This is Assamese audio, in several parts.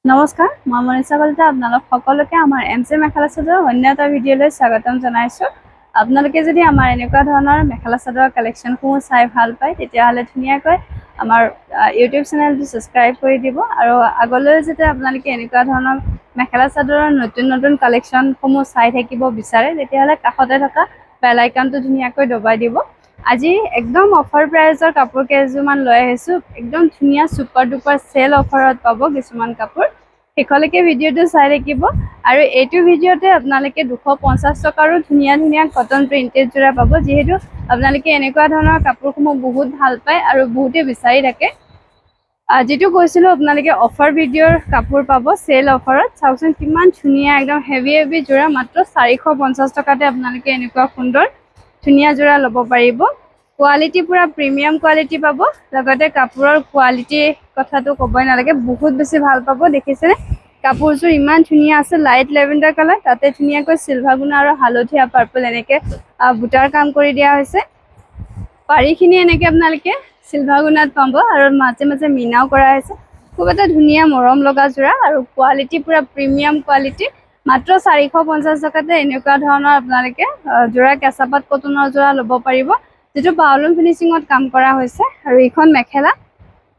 নমস্কাৰ, মই মনীষা কলিতা আপোনালোক সকলোকে আমাৰ এমচি মেখেলা চাদৰ অন্য এটা ভিডিঅ'লৈ স্বাগতম জনাইছোঁ। আপোনালোকে যদি আমাৰ এনেকুৱা ধৰণৰ মেখেলা চাদৰৰ কালেকশ্যনসমূহ চাই ভাল পায় তেতিয়াহ'লে ধুনীয়াকৈ আমাৰ ইউটিউব চেনেলটো ছাবস্ক্ৰাইব কৰি দিব আৰু আগলৈ যাতে আপোনালোকে এনেকুৱা ধৰণৰ মেখেলা চাদৰৰ নতুন কালেকশ্যনসমূহ চাই থাকিব বিচাৰে তেতিয়াহ'লে কাষতে থকা বেল আইকনটো ধুনীয়াকৈ দবাই দিব। আজি একদম অফাৰ প্ৰাইজৰ কাপোৰ কেইযোৰমান লৈ আহিছোঁ। একদম ধুনীয়া ছুপাৰ ডুপাৰ চেল অফাৰত পাব কিছুমান কাপোৰ। শেষলৈকে ভিডিঅ'টো চাই থাকিব আৰু এইটো ভিডিঅ'তে আপোনালোকে 250 টকাৰো ধুনীয়া কটন প্ৰিণ্টেড যোৰা পাব, যিহেতু আপোনালোকে এনেকুৱা ধৰণৰ কাপোৰসমূহ বহুত ভাল পায় আৰু বহুতে বিচাৰি থাকে। যিটো কৈছিলোঁ আপোনালোকে অফাৰ ভিডিঅ'ৰ কাপোৰ পাব চেল অফাৰত। চাওকচোন কিমান ধুনীয়া একদম হেভি যোৰা, মাত্ৰ 450 টকাতে আপোনালোকে এনেকুৱা সুন্দৰ ধুনীয়া যোৰা ল'ব পাৰিব। কোৱালিটি পুৰা প্ৰিমিয়াম কোৱালিটি পাব, লগতে কাপোৰৰ কোৱালিটিৰ কথাটো ক'বই নালাগে, বহুত বেছি ভাল পাব। দেখিছেনে কাপোৰযোৰ ইমান ধুনীয়া আছে, লাইট লেভেণ্ডাৰ কালাৰ, তাতে ধুনীয়াকৈ চিলভাৰ গুণা আৰু হালধীয়া পাৰ্পল এনেকৈ বুটাৰ কাম কৰি দিয়া হৈছে। পাৰিখিনি এনেকৈ আপোনালোকে চিলভাৰ গুণাত পাব আৰু মাজে মাজে মিনাও কৰা হৈছে। খুব এটা ধুনীয়া মৰম লগা যোৰা আৰু কোৱালিটি পুৰা প্ৰিমিয়াম কোৱালিটি। মাত্ৰ 450 টকাতে এনেকুৱা ধৰণৰ আপোনালোকে যোৰা কেঁচাপাত কটনৰ যোৰা ল'ব পাৰিব, যিটো বাউলন ফিনিচিঙত কাম কৰা হৈছে। আৰু এইখন মেখেলা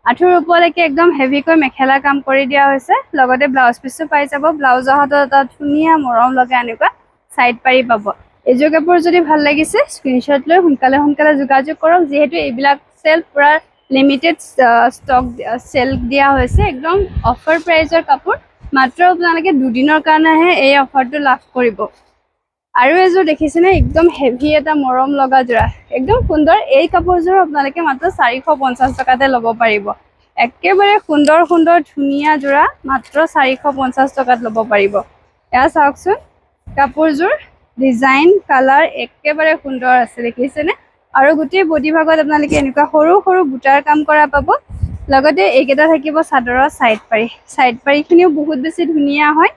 আঁঠুৰ ওপৰলৈকে একদম হেভিকৈ মেখেলা কাম কৰি দিয়া হৈছে, লগতে ব্লাউজ পিচো পাই যাব। ব্লাউজৰ হাতত এটা ধুনীয়া মৰম লগা এনেকুৱা চাইড পাৰি পাব। এইযোৰ কাপোৰ যদি ভাল লাগিছে স্ক্ৰীনশ্বট লৈ সোনকালে যোগাযোগ কৰক, যিহেতু এইবিলাক চেল পুৰা লিমিটেড ষ্টক চেল দিয়া হৈছে। একদম অফাৰ প্ৰাইজৰ কাপোৰ, মাত্ৰ আপোনালোকে দুদিনৰ কাৰণেহে এই অফাৰটো লাভ কৰিব। আৰু এযোৰ দেখিছেনে একদম হেভি এটা মৰম লগা যোৰা, একদম সুন্দৰ। এই কাপোৰযোৰ আপোনালোকে মাত্ৰ 450 টকাতে ল'ব পাৰিব। একেবাৰে সুন্দৰ ধুনীয়া যোৰা, মাত্ৰ 450 টকাত ল'ব পাৰিব। এয়া চাওকচোন কাপোৰযোৰ ডিজাইন কালাৰ একেবাৰে সুন্দৰ আছে, দেখিছেনে? আৰু গোটেই বডি ভাগত আপোনালোকে এনেকুৱা সৰু বুটাৰ কাম কৰা পাব। লগতে এইকেইটা থাকিব চাদৰৰ চাইড পাৰিখিনিও বহুত বেছি ধুনীয়া হয়।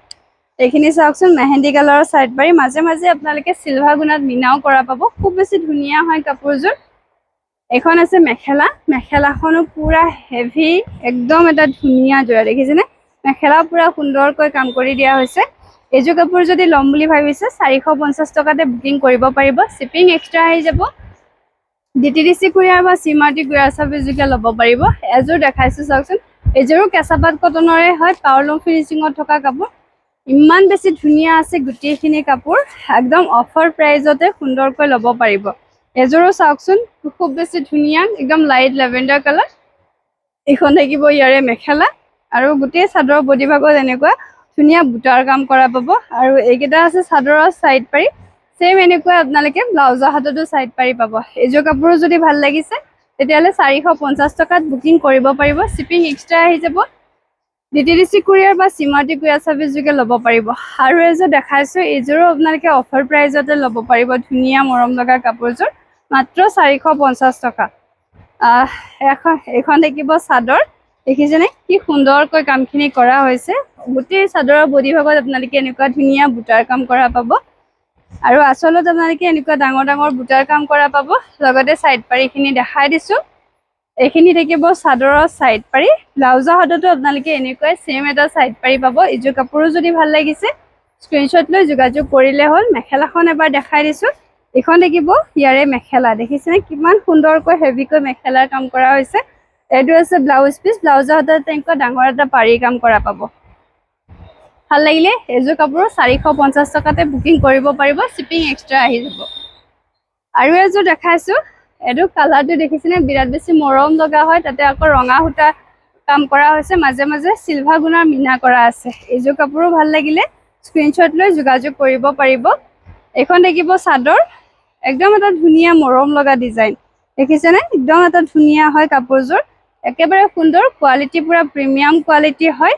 এইখিনি চাওকচোন মেহেন্দি কালাৰৰ চাইড পাৰি, মাজে মাজে আপোনালোকে চিলভাৰ গুণাত মিনাও কৰা পাব। খুব বেছি ধুনীয়া হয় কাপোৰযোৰ। এইখন আছে মেখেলাখনো পুৰা হেভি, একদম এটা ধুনীয়া যোৰা, দেখিছেনে? মেখেলা পুৰা সুন্দৰকৈ কাম কৰি দিয়া হৈছে। এইযোৰ কাপোৰ যদি ল'ম বুলি ভাবিছে 450 টকাতে বুকিং কৰিব পাৰিব। শ্বিপিং এক্সট্ৰা আহি যাব। DTDC কুৰিয়াৰ বা CMRT কুৰিয়াৰ চাৰ্ভিচ যোগে ল'ব পাৰিব। এযোৰ দেখাইছোঁ চাওকচোন, এইযোৰো কেঁচাপাত কটনৰে হয়, পাৱলং ফিনিচিঙত থকা কাপোৰ। ইমান বেছি ধুনীয়া আছে গোটেইখিনি কাপোৰ, একদম অফাৰ প্ৰাইজতে সুন্দৰকৈ ল'ব পাৰিব। এযোৰো চাওকচোন খুব বেছি ধুনীয়া, একদম লাইট লেভেণ্ডাৰ কালাৰ। এইখন থাকিব ইয়াৰে মেখেলা আৰু গোটেই চাদৰৰ বডি ভাগত এনেকুৱা ধুনীয়া বুটাৰ কাম কৰা পাব। আৰু এইকেইটা আছে চাদৰৰ চাইড পাৰি, চেম এনেকুৱা আপোনালোকে ব্লাউজৰ হাততো চাইড পাৰি পাব। এইযোৰ কাপোৰো যদি ভাল লাগিছে তেতিয়াহ'লে 450 টকাত বুকিং কৰিব পাৰিব। শ্বিপিং এক্সট্ৰা আহি যাব। DTDC কুৰিয়াৰ বা CMRT কুৰিয়াৰ চাৰ্ভিচ যোগে ল'ব পাৰিব। আৰু এযোৰ দেখাইছোঁ, এইযোৰো আপোনালোকে অফাৰ প্ৰাইজতে ল'ব পাৰিব। ধুনীয়া মৰম লগা কাপোৰযোৰ, মাত্ৰ 450 টকা। এইখন থাকিব চাদৰ, দেখিছেনে কি সুন্দৰকৈ কামখিনি কৰা হৈছে। গোটেই চাদৰৰ বডি ভাগত আপোনালোকে এনেকুৱা ধুনীয়া বুটাৰ কাম কৰা পাব। আৰু আচলত আপোনালোকে এনেকুৱা ডাঙৰ বুটাৰ কাম কৰা পাব। লগতে চাইড পাৰিখিনি দেখাই দিছোঁ। এইখিনি থাকিব চাদৰৰ চাইড পাৰি, ব্লাউজৰ হাততো আপোনালোকে এনেকুৱাই চেম এটা চাইড পাৰি পাব। এইযোৰ কাপোৰো যদি ভাল লাগিছে স্ক্ৰীনশ্বট লৈ যোগাযোগ কৰিলে হ'ল। মেখেলাখন এবাৰ দেখাই দিছোঁ। এইখন থাকিব ইয়াৰে মেখেলা, দেখিছেনে কিমান সুন্দৰকৈ হেভিকৈ মেখেলাৰ কাম কৰা হৈছে। এইটো আছে ব্লাউজ পিচ, ব্লাউজৰ হাতত তেনেকুৱা ডাঙৰ এটা পাৰি কাম কৰা পাব। ভাল লাগিলে এইযোৰ কাপোৰ 450 টকাতে বুকিং কৰিব পাৰিব। শ্বিপিং এক্সট্ৰা আহি যাব। আৰু এযোৰ দেখাইছোঁ, এইটো কালাৰটো দেখিছেনে বিৰাট বেছি মৰম লগা হয়, তাতে আকৌ ৰঙা সূতা কাম কৰা হৈছে, মাজে মাজে চিলভাৰ গুণাৰ মিনা কৰা আছে। এইযোৰ কাপোৰো ভাল লাগিলে স্ক্ৰীনশ্বট লৈ যোগাযোগ কৰিব পাৰিব। এইখন থাকিব চাদৰ, একদম এটা ধুনীয়া মৰম লগা ডিজাইন, দেখিছেনে একদম এটা ধুনীয়া হয় কাপোৰযোৰ। একেবাৰে সুন্দৰ কোৱালিটি, পুৰা প্ৰিমিয়াম কোৱালিটি হয়।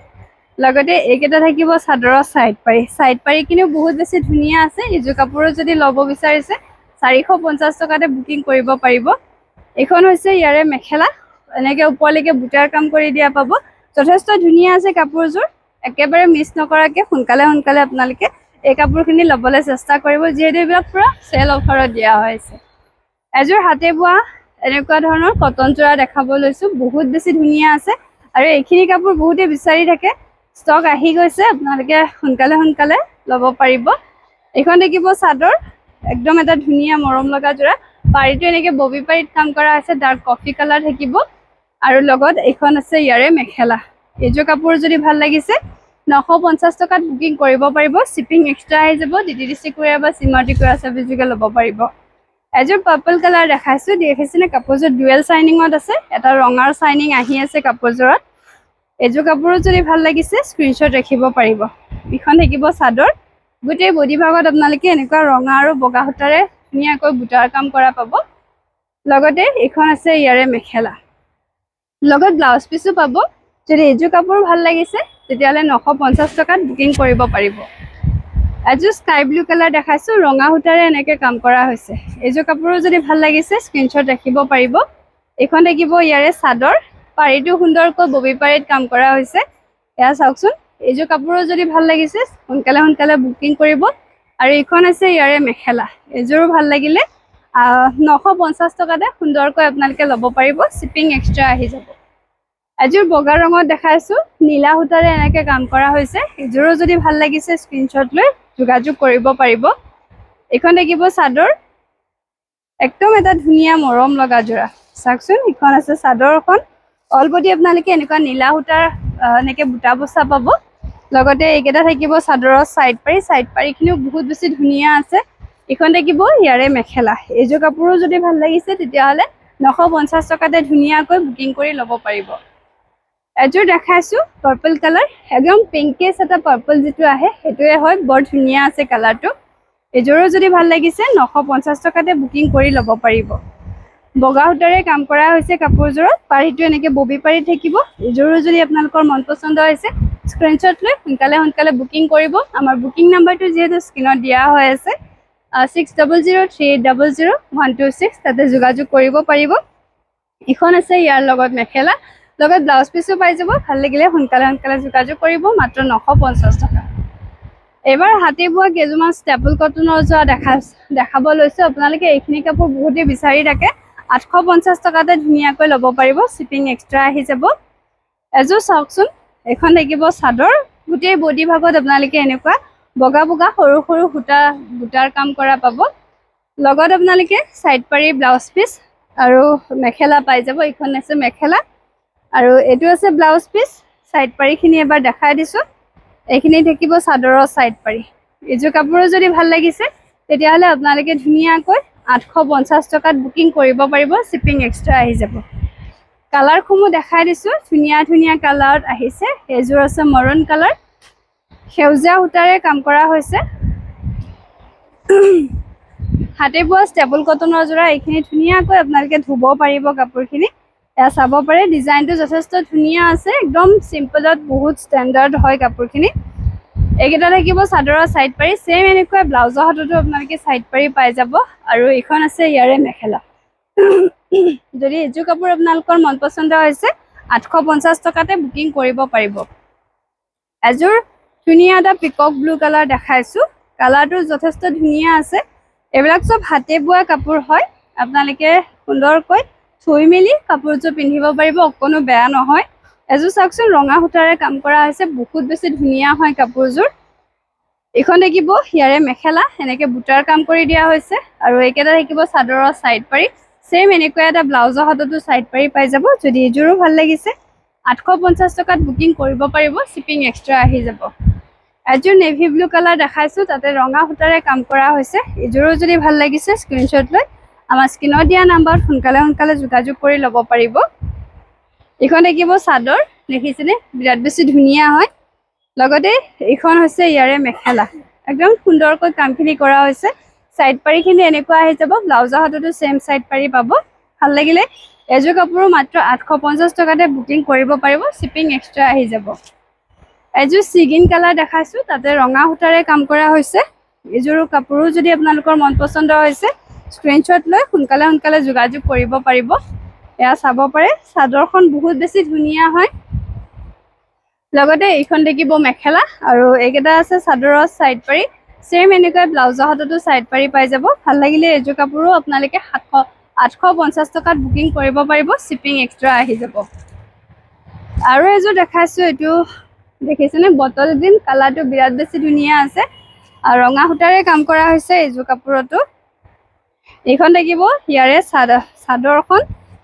লগতে এইকেইটা থাকিব চাদৰৰ চাইড পাৰিখিনিও বহুত বেছি ধুনীয়া আছে। এইযোৰ কাপোৰো যদি ল'ব বিচাৰিছে 450 টকাতে বুকিং কৰিব পাৰিব। এইখন হৈছে ইয়াৰে মেখেলা, এনেকৈ ওপৰলৈকে বুটাৰ কাম কৰি দিয়া পাব। যথেষ্ট ধুনীয়া আছে কাপোৰযোৰ। একেবাৰে মিছ নকৰাকৈ সোনকালে আপোনালোকে এই কাপোৰখিনি ল'বলৈ চেষ্টা কৰিব, যিহেতু এইবিলাক পুৰা চেল অফাৰত দিয়া হৈছে। এযোৰ হাতে বোৱা এনেকুৱা ধৰণৰ কটন যোৰা দেখাব লৈছোঁ, বহুত বেছি ধুনীয়া আছে। আৰু এইখিনি কাপোৰ বহুতে বিচাৰি থাকে, ষ্টক আহি গৈছে, আপোনালোকে সোনকালে সোনকালে ল'ব পাৰিব। এইখন দেখিব চাদৰ, একদম এটা ধুনীয়া মৰম লগা যোৰা। পাৰীটো এনেকে ববি পাৰীত কাম কৰা আছে, ডাৰ্ক কফি কালাৰ থাকিব। আৰু লগত এইখন আছে ইয়াৰে মেখেলা। এইযোৰ কাপোৰ যদি ভাল লাগিছে 950 টকাত বুকিং কৰিব পাৰিব। শ্বিপিং এক্সট্ৰা আহি যাব। DTDC কুৰিয়াৰ বা চিমাৰ্টি কুৰিয়াৰ চাৰ্ভিছ ল'ব পাৰিব। এযোৰ পাৰ্পল কালাৰ দেখাইছোঁ, দেখিছেনে কাপোৰযোৰ ডুৱেল চাইনিঙত আছে, এটা ৰঙাৰ চাইনিং আহি আছে কাপোৰযোৰত। এইযোৰ কাপোৰো যদি ভাল লাগিছে স্ক্ৰীনশ্বট ৰাখিব পাৰিব। এইখন থাকিব চাদৰ, গোটেই বডি ভাগত আপোনালোকে এনেকুৱা ৰঙা আৰু বগা সূতাৰে ধুনীয়াকৈ বুটাৰ কাম কৰা পাব। লগতে এইখন আছে ইয়াৰে মেখেলা, লগত ব্লাউজ পিচো পাব। যদি এইযোৰ কাপোৰ ভাল লাগিছে তেতিয়াহ'লে 950 টকাত বুকিং কৰিব পাৰিব। এযোৰ স্কাই ব্লু কালাৰ দেখাইছোঁ, ৰঙা সূতাৰে এনেকৈ কাম কৰা হৈছে। এইযোৰ কাপোৰো যদি ভাল লাগিছে স্ক্ৰীনশ্বট ৰাখিব পাৰিব। এইখন থাকিব ইয়াৰে চাদৰ, পাৰীটো সুন্দৰকৈ ববি পাৰীত কাম কৰা হৈছে। এয়া চাওকচোন, এইযোৰ কাপোৰো যদি ভাল লাগিছে সোনকালে সোনকালে বুকিং কৰিব। আৰু এইখন আছে ইয়াৰে মেখেলা, এইযোৰো ভাল লাগিলে 950 টকাতে সুন্দৰকৈ আপোনালোকে ল'ব পাৰিব। শ্বিপিং এক্সট্ৰা আহি যাব। এযোৰ বগা ৰঙত দেখাইছোঁ, নীলা সূতাৰে এনেকৈ কাম কৰা হৈছে। এইযোৰো যদি ভাল লাগিছে স্ক্ৰীনশ্বট লৈ যোগাযোগ কৰিব পাৰিব। এইখন থাকিব চাদৰ, একদম এটা ধুনীয়া মৰম লগা যোৰা। চাওকচোন, এইখন আছে চাদৰখন, অল বডি আপোনালোকে এনেকুৱা নীলা সূতাৰ এনেকৈ বুটা বচা পাব। লগতে এইকেইটা থাকিব চাদৰৰ চাইড পাৰীখিনিও বহুত বেছি ধুনীয়া আছে। এইখন থাকিব ইয়াৰে মেখেলা। এইযোৰ কাপোৰো যদি ভাল লাগিছে তেতিয়াহ'লে 950 টকাতে ধুনীয়াকৈ বুকিং কৰি ল'ব পাৰিব। এযোৰ দেখাইছোঁ পাৰ্পল কালাৰ, একদম পিংকেছ এটা পাৰ্পল যিটো আহে সেইটোৱে হয়, বৰ ধুনীয়া আছে কালাৰটো। এইযোৰো যদি ভাল লাগিছে 950 টকাতে বুকিং কৰি ল'ব পাৰিব। বগা সূতাৰে কাম কৰা হৈছে কাপোৰযোৰত, পাৰীটো এনেকৈ ববি পাৰী থাকিব। এইযোৰো যদি আপোনালোকৰ মন পচন্দ হৈছে স্ক্ৰীনশ্বট লৈ সোনকালে সোনকালে বুকিং কৰিব। আমাৰ বুকিং নাম্বাৰটো যিহেতু স্ক্ৰীনত দিয়া হৈ আছে 6003800126, তাতে যোগাযোগ কৰিব পাৰিব। এইখন আছে ইয়াৰ লগত মেখেলা, লগত ব্লাউজ পিচো পাই যাব। ভাল লাগিলে সোনকালে সোনকালে যোগাযোগ কৰিব, মাত্ৰ 950 টকা। এইবাৰ হাতে বোৱা কেইযোৰমান ষ্টেপল কটনৰ যোৰা দেখাব লৈছোঁ। আপোনালোকে এইখিনি কাপোৰ বহুতেই বিচাৰি থাকে। 850 টকাতে ধুনীয়াকৈ ল'ব পাৰিব, শ্বিপিং এক্সট্ৰা আহি যাব। এযোৰ চাওকচোন, এইখন থাকিব চাদৰ, গোটেই বডি ভাগত আপোনালোকে এনেকুৱা বগা বগা সৰু সৰু বুটাৰ কাম কৰা পাব। লগত আপোনালোকে চাইড পাৰী, ব্লাউজ পিচ আৰু মেখেলা পাই যাব। এইখন আছে মেখেলা আৰু এইটো আছে ব্লাউজ পিচ। চাইড পাৰীখিনি এবাৰ দেখাই দিছোঁ। এইখিনি থাকিব চাদৰৰ চাইড পাৰী। এইযোৰ কাপোৰো যদি ভাল লাগিছে তেতিয়াহ'লে আপোনালোকে ধুনীয়াকৈ 850 টকাত বুকিং কৰিব পাৰিব, শ্বিপিং এক্সট্ৰা আহি যাব। কালাৰসমূহ দেখাই দিছোঁ, ধুনীয়া ধুনীয়া কালাৰত আহিছে। এইযোৰ আছে মৰুণ কালাৰ, সেউজীয়া সূতাৰে কাম কৰা হৈছে। হাতে বোৱা ষ্টেপল কটনৰ যোৰা, এইখিনি ধুনীয়াকৈ আপোনালোকে ধুব পাৰিব কাপোৰখিনি। এয়া চাব পাৰে, ডিজাইনটো যথেষ্ট ধুনীয়া আছে, একদম চিম্পলত বহুত ষ্টেণ্ডাৰ্ড হয় কাপোৰখিনি। এইকেইটা থাকিব চাদৰৰ চাইড পাৰী, ছেম এনেকুৱা ব্লাউজৰ হাততো আপোনালোকে চাইড পাৰী পাই যাব। আৰু এইখন আছে ইয়াৰে মেখেলা। যদি এইযোৰ কাপোৰ আপোনালোকৰ মন পচন্দ হৈছে 850 টকাতে বুকিং কৰিব পাৰিব। এযোৰ ধুনীয়া এটা পিকক ব্লু কালাৰ দেখাইছোঁ, কালাৰটো যথেষ্ট ধুনীয়া আছে। এইবিলাক চব হাতে বোৱা কাপোৰ হয়, আপোনালোকে সুন্দৰকৈ ধুই মেলি কাপোৰযোৰ পিন্ধিব পাৰিব, অকণো বেয়া নহয়। এযোৰ চাওকচোন, ৰঙা সূতাৰে কাম কৰা হৈছে, বহুত বেছি ধুনীয়া হয় কাপোৰযোৰ। এইখন থাকিব ইয়াৰে মেখেলা, এনেকৈ বুটাৰ কাম কৰি দিয়া হৈছে। আৰু এইকেইটা থাকিব চাদৰৰ চাইড পাৰী, ছেম এনেকুৱা এটা ব্লাউজৰ হাততো চাইড পাৰী পাই যাব। যদি এইযোৰো ভাল লাগিছে 850 টকাত বুকিং কৰিব পাৰিব, শ্বিপিং এক্সট্ৰা আহি যাব। এযোৰ নেভি ব্লু কালাৰ দেখাইছোঁ, তাতে ৰঙা সূতাৰে কাম কৰা হৈছে। এইযোৰো যদি ভাল লাগিছে স্ক্ৰীনশ্বট লৈ আমাৰ স্ক্ৰীনত দিয়া নাম্বাৰত সোনকালে সোনকালে যোগাযোগ কৰি ল'ব পাৰিব। এইখন থাকিব চাদৰ, দেখিছেনে বিৰাট বেছি ধুনীয়া হয়। লগতে এইখন হৈছে ইয়াৰে মেখেলা, একদম সুন্দৰকৈ কামখিনি কৰা হৈছে। চাইড পাৰীখিনি এনেকুৱা আহি যাব, ব্লাউজৰ হাততো ছেম চাইড পাৰী পাব। ভাল লাগিলে এযোৰ কাপোৰো মাত্ৰ 850 টকাতে বুকিং কৰিব পাৰিব, শ্বিপিং এক্সট্ৰা আহি যাব। এযোৰ চিগিন কালাৰ দেখাইছোঁ, তাতে ৰঙা সূতাৰে কাম কৰা হৈছে। এইযোৰ কাপোৰো যদি আপোনালোকৰ মন পচন্দ হৈছে স্ক্ৰীনশ্বট লৈ সোনকালে সোনকালে যোগাযোগ কৰিব পাৰিব। এয়া চাব পাৰে, চাদৰখন বহুত বেছি ধুনীয়া হয়। লগতে এইখন থাকিব মেখেলা, আৰু এইকেইটা আছে চাদৰৰ চাইড পাৰী, ছেম এনেকৈ ব্লাউজৰ হাততো চাইড পাৰী পাই যাব। ভাল লাগিলে এইযোৰ কাপোৰো আপোনালোকে 850 টকাত বুকিং কৰিব পাৰিব, শ্বিপিং এক্সট্ৰা আহি যাব। আৰু এযোৰ দেখাইছোঁ, এইটো দেখিছেনে বটল গ্ৰীণ কালাৰটো বিৰাট বেছি ধুনীয়া আছে আৰু ৰঙা সূতাৰে কাম কৰা হৈছে এইযোৰ কাপোৰতো এইখন দেখিব ইয়াৰে চাদৰখন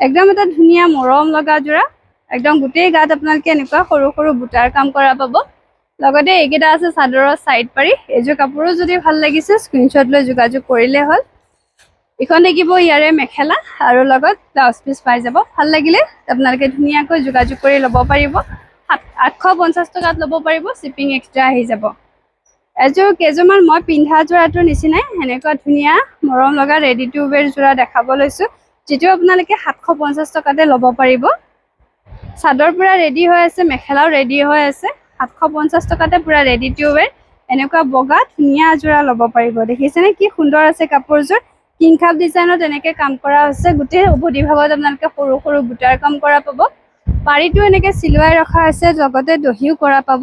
একদম এটা ধুনীয়া মৰম লগা যোৰা একদম গোটেই গাত আপোনালোকে এনেকুৱা সৰু সৰু বুটাৰ কাম কৰা পাব লগতে এইকেইটা আছে চাদৰৰ সাইড পাৰি এইযোৰ কাপোৰো যদি ভাল লাগিছে স্ক্ৰিনশ্বট লৈ যোগাযোগ কৰিলে হ'ল এইখন দেখিব ইয়াৰে মেখেলা আৰু লগত ব্লাউজ পিস পাই যাব ভাল লাগিলে আপোনালোকে ধুনীয়াকৈ যোগাযোগ কৰি ল'ব পাৰিব 850 টকাত ল'ব পাৰিব শিপিং এক্সট্ৰা আহি যাব এযোৰ কেজমান মই পিন্ধা যোৰাটোৰ নিচিনাই এনেকুৱা ধুনীয়া মৰম লগা ৰেডি টু ওৱেৰ যোৰা দেখাব লৈছো যেটো আপোনালোকে 750 টকাতে ল'ব পাৰিব চাদৰ পুৰা ৰেডি হৈ আছে মেখেলাও ৰেডি হৈ আছে 750 টকাতে পুৰা ৰেডি টু ওৱেৰ এনেকুৱা বগা ধুনীয়া যোৰা ল'ব পাৰিব দেখিছেনে কি সুন্দৰ আছে কাপোৰযোৰ কিং খাপ ডিজাইনত এনেকে কাম কৰা হৈছে গোটেই উভতি ভাগত আপোনালোকে সৰু সৰু বুটাৰ কাম কৰা পাব পাৰিটো এনেকে সিলুৱাই ৰখা আছে লগতে দহিও কৰা পাব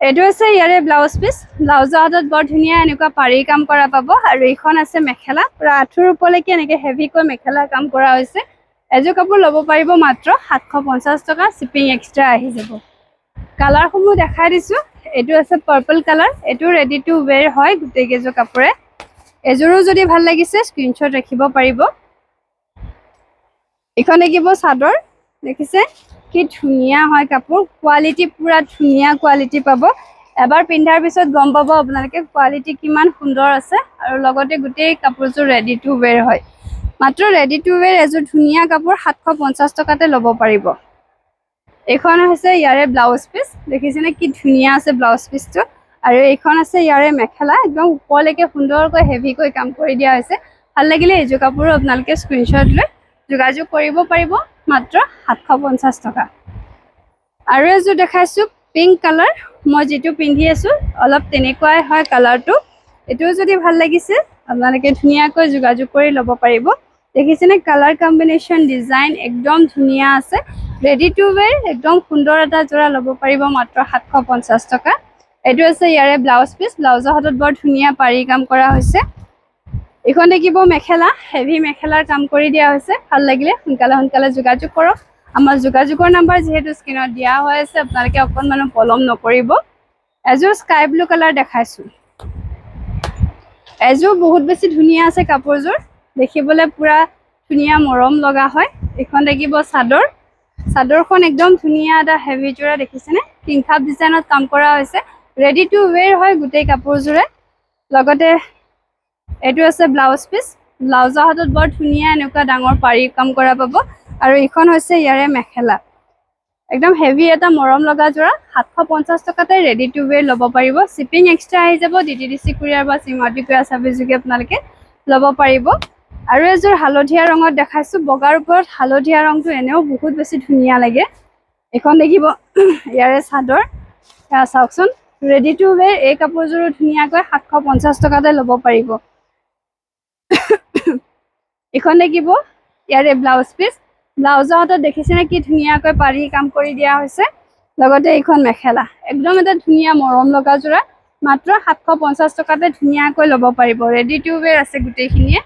এটো আছে ইয়াৰে ব্লাউজ পিস ব্লাউজৰ হাতত বৰ ধুনীয়া এনেকুৱা পাৰি কাম কৰা পাব আৰু এইখন আছে মেখেলা পুৰা আঁঠুৰ ওপৰলৈকে এনেকে হেভিকৈ মেখেলা কাম কৰা হৈছে এযোৰ কাপোৰ ল'ব পাৰিব মাত্ৰ 750 টকা শিপিং এক্সট্ৰা আহি যাব কালাৰসমূহ দেখাই দিছো এটো আছে পাৰ্পল কালাৰ এটো ৰেডি টু ওৱেৰ হয় গোটেই কেজো কাপোৰে এযোৰো যদি ভাল লাগিছে স্ক্ৰিনশ্বট ৰাখিব পাৰিব এখন দেখিব চাদৰ দেখিছে কি ধুনীয়া হয় কাপোৰ কোৱালিটি পুৰা ধুনীয়া কোৱালিটি পাব এবাৰ পিন্ধাৰ পিছত গম পাব আপোনালোকে কোৱালিটি কিমান সুন্দৰ আছে আৰু লগতে গোটেই কাপোৰযোৰ ৰেডি টু ওৱেৰ হয় মাত্ৰ ৰেডি টু ওৱেৰ এযোৰ ধুনীয়া কাপোৰ 750 টকাতে ল'ব পাৰিব এখন হৈছে ইয়াৰে ব্লাউজ পিস দেখিছেনে কি ধুনীয়া আছে ব্লাউজ পিসটো আৰু এইখন আছে ইয়াৰে মেখেলা একদম ওপৰলৈকে সুন্দৰকৈ হেভিকৈ কাম কৰি দিয়া হৈছে ভাল লাগিলে এইযোৰ কাপোৰ আপোনালোকে স্ক্ৰিনশ্বট লৈ যোগাযোগ কৰিব পাৰিব মাত্ৰ 750 টকা আৰু এযোৰ দেখাইছো পিংক কালাৰ মই যেটো পিন্ধি আছো অলপ তেনেকুৱাই হয় কালাৰটো এটো যদি ভাল লাগিছে আপোনালোকে ধুনীয়াকৈ যোগাযোগ কৰি ল'ব পাৰিব দেখিছেনে কালাৰ কম্বিনেশ্যন ডিজাইন একদম ধুনীয়া আছে ৰেডি টু ওৱেৰ একদম সুন্দৰ এটা যোৰা ল'ব পাৰিব মাত্ৰ 750 টকা এটো আছে ইয়াৰে ব্লাউজ পিস ব্লাউজৰ হাতত বৰ ধুনীয়া পাৰি কাম কৰা হৈছে এখন দেখিব মেখেলা হেভি মেখেলাৰ কাম কৰি দিয়া হৈছে ভাল লাগিলে সোনকালে যোগাযোগ কৰক আমাৰ যোগাযোগৰ নাম্বাৰ যেহেতু স্ক্ৰিনত দিয়া হৈ আছে আপোনালোকে অকণমান পলম নকৰিব এযোৰ স্কাই ব্লু কালাৰ দেখাইছো এযোৰ বহুত বেছি ধুনীয়া আছে কাপোৰযোৰ দেখিবলৈ পুৰা ধুনীয়া মৰম লগা হয় এখন দেখিব চাদৰখন একদম ধুনীয়া এটা হেভি যোৰা দেখিছেনে কিং খাপ ডিজাইনত কাম কৰা হৈছে ৰেডি টু ওৱেৰ হয় গোটেই কাপোৰযোৰে লগতে এটো আছে ব্লাউজ পিস ব্লাউজৰ হাতত বৰ ধুনীয়া এনেকুৱা ডাঙৰ পাৰি কাম কৰা পাব আৰু এইখন হৈছে ইয়াৰে মেখেলা একদম হেভি এটা মৰম লগা যোৰা 750 টকাতে ৰেডি টু ওৱেৰ ল'ব পাৰিব শিপিং এক্সট্ৰা আহি যাব ডিটিডিসি কুৰিয়াৰ বা চিমাটি কুৰিয়াৰ সাৰ্ভিস যোগে আপোনালোকে ল'ব পাৰিব আৰু এযোৰ হালধীয়া ৰঙত দেখাইছো বগাৰ ওপৰত হালধীয়া ৰংটো এনেও বহুত বেছি ধুনীয়া লাগে এখন দেখিব ইয়াৰে চাদৰ চাওকচোন ৰেডি টু ওৱেৰ এই কাপোৰযোৰ ধুনীয়াকৈ 750 টকাতে ল'ব পাৰিব এখন দেখিব ইয়াৰে ব্লাউজ পিস ব্লাউজৰ হাতত দেখিছেনে কি ধুনীয়াকৈ পাৰি কাম কৰি দিয়া হৈছে লগতে এইখন মেখেলা একদম এটা ধুনীয়া মৰম লগা যোৰা মাত্ৰ 750 টকাতে ধুনীয়াকৈ ল'ব পাৰিব ৰেডি টু ওৱেৰ আছে গোটেইখিনিয়ে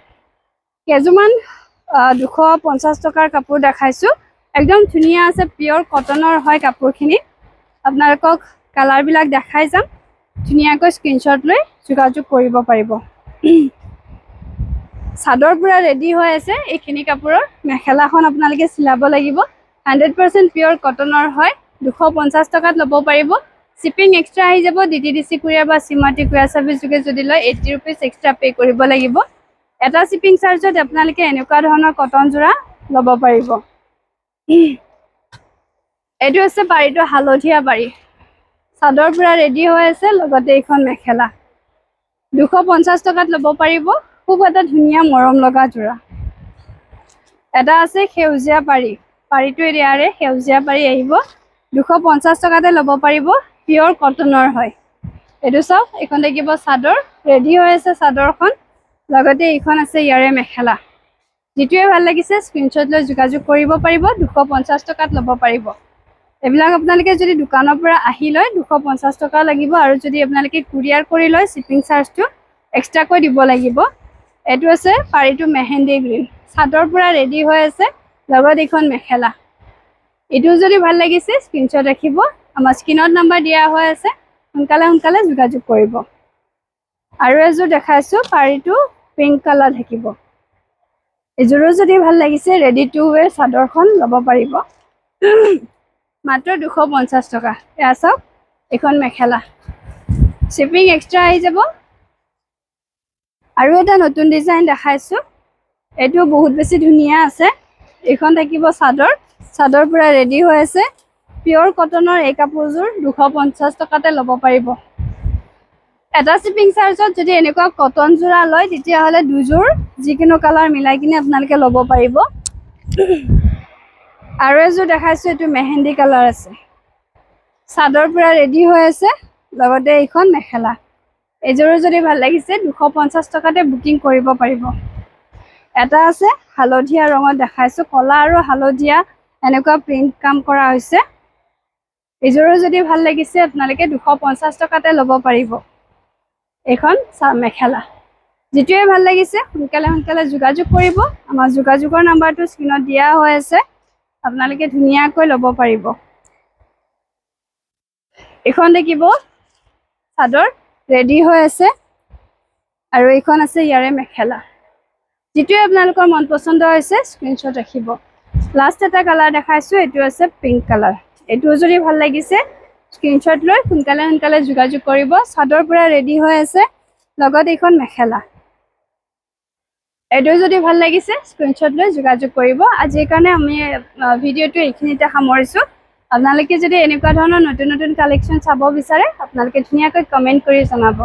কেজুমান 250 টকাৰ কাপোৰ দেখাইছো একদম ধুনীয়া আছে পিয়ৰ কটনৰ হয় কাপোৰখিনি আপোনালোকক কালাৰ বিলাক দেখাই যাম ধুনীয়াকৈ স্ক্ৰিনশ্বট লৈ যোগাযোগ কৰিব পাৰিব চাদৰ পুৰা ৰেডি হৈ আছে এইখিনি কাপোৰৰ মেখেলাখন আপোনালোকে চিলাব লাগিব 100% পিয়ৰ কটনৰ হয় 250 টকাত ল'ব পাৰিব শিপিং এক্সট্ৰা আহি যাব ডিটিডিসি কুৰিয়াৰ বা চিমাটি কুৰিয়াৰ সাৰ্ভিস যোগে যদি লয় 80 रुपीस এক্সট্ৰা পে কৰিব লাগিব এটা শিপিং চাৰ্জত আপোনালোকে এনেকুৱা ধৰণৰ কটন যোৰা ল'ব পাৰিব এটো আছে পাৰিটো হালধীয়া পাৰি চাদৰ পুৰা ৰেডি হৈ আছে লগতে এইখন মেখেলা 250 টকাত ল'ব পাৰিব খুব এটা ধুনীয়া মৰম লগা যোৰা এটা আছে সেউজীয়া পাৰিটো ইয়াৰে সেউজীয়া পাৰি আহিব 250 টকাতে ল'ব পাৰিব পিয়ৰ কটনৰ হয় এটো চাওক এখন দেখিব চাদৰ ৰেডি হৈ আছে চাদৰখন লগতে এইখন আছে ইয়াৰে মেখেলা যেটোৱে ভাল লাগিছে স্ক্ৰিনশ্বট লৈ যোগাযোগ কৰিব পাৰিব 250 টকাত ল'ব পাৰিব এবিলাক আপোনালোকে যদি দোকানৰ পৰা আহি লয় 250 টকা লাগিব আৰু যদি আপোনালোকে কুৰিয়াৰ কৰি লয় শিপিং চাৰ্জটো এক্সট্ৰাকৈ দিব লাগিব এটো আছে পাৰিটো মেহেন্দি গ্ৰীণ চাদৰ পুৰা ৰেডি হৈ আছে লগত এইখন মেখেলা এইটো যদি ভাল লাগিছে স্ক্ৰীনশ্বট ৰাখিব। আমাৰ স্ক্ৰীনত নাম্বাৰ দিয়া হৈ আছে, সোনকালে যোগাযোগ কৰিব। আৰু এযোৰ দেখাইছোঁ, পাৰীটো পিংক কালাৰ থাকিব। এযোৰো যদি ভাল লাগিছে ৰেডি টু ৱেৰ চাদৰখন ল'ব পাৰিব। মাত্ৰ 250 টকা। এয়া চাওক, এখন মেখেলা, শ্বিপিং এক্সট্ৰা আহি যাব। আৰু এটা নতুন ডিজাইন দেখাইছোঁ, এইটো বহুত বেছি ধুনীয়া আছে। এইখন থাকিব চাদৰ, চাদৰ পুৰা ৰেডি হৈ আছে। পিয়ৰ কটনৰ এই কাপোৰযোৰ 250 টকাতে ল'ব পাৰিব। এটা শ্বিপিং চাৰ্জত যদি এনেকুৱা কটন যোৰা লয় তেতিয়াহ'লে দুযোৰ যিকোনো কালাৰ মিলাই কিনে আপোনালোকে ল'ব পাৰিব। আৰু এযোৰ দেখাইছোঁ, এইটো মেহেন্দি কালাৰ আছে। চাদৰ পুৰা ৰেডি হৈ আছে, লগতে এইখন মেখেলা। এযোৰো যদি ভাল লাগিছে 250 টকাতে বুকিং কৰিব পাৰিব। এটা আছে হালধীয়া ৰঙত দেখাইছোঁ, কলা আৰু হালধীয়া এনেকুৱা প্ৰিন্ট কাম কৰা হৈছে। এযোৰো যদি ভাল লাগিছে আপোনালোকে 250 টকাতে ল'ব পাৰিব। এইখন মেখেলা, যিটোৱে ভাল লাগিছে সোনকালে যোগাযোগ কৰিব। আমাৰ যোগাযোগৰ নাম্বাৰটো স্ক্ৰীনত দিয়া হৈ আছে, আপোনালোকে ধুনীয়াকৈ ল'ব পাৰিব। এইখন দেখিব চাদৰ ৰেডি হৈ আছে, আৰু এইখন আছে ইয়াৰে মেখেলা। যিটোৱে আপোনালোকৰ মন পচন্দ হৈছে স্ক্ৰীনশ্বট ৰাখিব। লাষ্ট এটা কালাৰ দেখাইছোঁ, এইটো আছে পিংক কালাৰ। এইটো যদি ভাল লাগিছে স্ক্ৰীনশ্বট লৈ সোনকালে যোগাযোগ কৰিব। চাদৰ পুৰা ৰেডি হৈ আছে, লগত এইখন মেখেলা। এইটো যদি ভাল লাগিছে স্ক্ৰীনশ্বট লৈ যোগাযোগ কৰিব। আজিৰ কাৰণে আমি ভিডিঅ'টো এইখিনিতে সামৰিছোঁ। আপোনালোকে যদি এনেকুৱা ধৰণৰ নতুন কালেকশ্যন চাব বিচাৰে আপোনালোকে ধুনীয়াকৈ কমেণ্ট কৰি জনাব।